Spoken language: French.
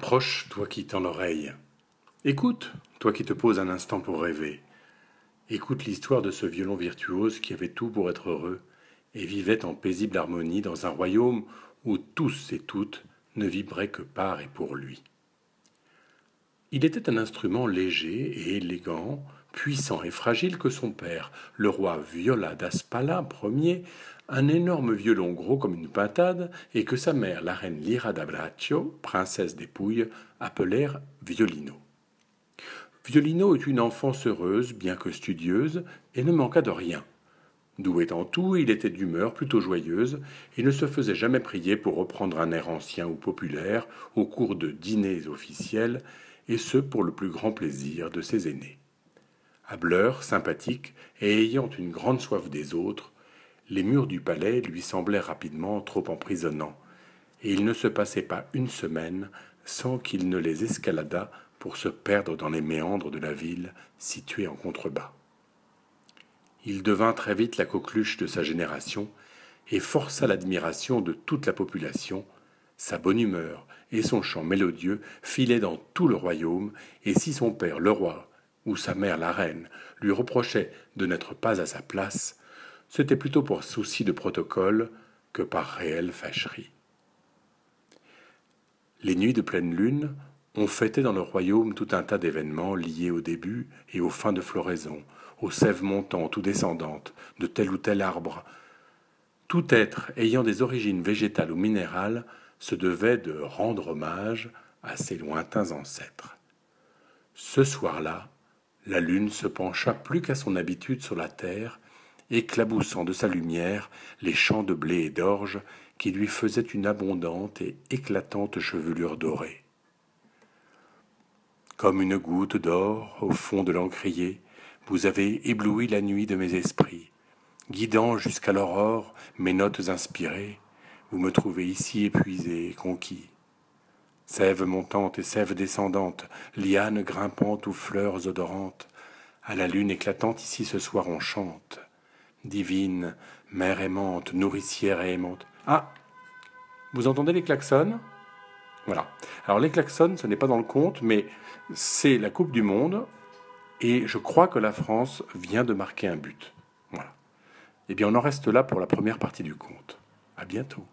Approche, toi qui tends l'oreille. Écoute, toi qui te poses un instant pour rêver. Écoute l'histoire de ce violon virtuose qui avait tout pour être heureux et vivait en paisible harmonie dans un royaume où tous et toutes ne vibraient que par et pour lui. Il était un instrument léger et élégant, puissant et fragile que son père, le roi Viola d'Aspala Ier, un énorme violon gros comme une pintade, et que sa mère, la reine Lyra d'Abraccio, princesse des Pouilles, appelèrent Violino. Violino eut une enfance heureuse, bien que studieuse, et ne manqua de rien. Doué en tout, il était d'humeur plutôt joyeuse, et ne se faisait jamais prier pour reprendre un air ancien ou populaire au cours de dîners officiels, et ce pour le plus grand plaisir de ses aînés. Hâbleur, sympathique, et ayant une grande soif des autres, les murs du palais lui semblaient rapidement trop emprisonnants, et il ne se passait pas une semaine sans qu'il ne les escaladât pour se perdre dans les méandres de la ville située en contrebas. Il devint très vite la coqueluche de sa génération et força l'admiration de toute la population. Sa bonne humeur et son chant mélodieux filaient dans tout le royaume, et si son père le roi ou sa mère la reine lui reprochaient de n'être pas à sa place, c'était plutôt pour souci de protocole que par réelle fâcherie. Les nuits de pleine lune, on fêtait dans le royaume tout un tas d'événements liés au début et aux fins de floraison, aux sèves montantes ou descendantes de tel ou tel arbre. Tout être ayant des origines végétales ou minérales se devait de rendre hommage à ses lointains ancêtres. Ce soir-là, la lune se pencha plus qu'à son habitude sur la terre, éclaboussant de sa lumière les champs de blé et d'orge qui lui faisaient une abondante et éclatante chevelure dorée. Comme une goutte d'or au fond de l'encrier, vous avez ébloui la nuit de mes esprits. Guidant jusqu'à l'aurore mes notes inspirées, vous me trouvez ici épuisé et conquis. Sève montante et sève descendante, lianes grimpantes ou fleurs odorantes, à la lune éclatante ici ce soir on chante. Divine, mère aimante, nourricière et aimante. Ah, vous entendez les klaxons? Voilà. Alors les klaxons, ce n'est pas dans le conte, mais c'est la Coupe du Monde, et je crois que la France vient de marquer un but. Voilà. Eh bien, on en reste là pour la première partie du conte. À bientôt.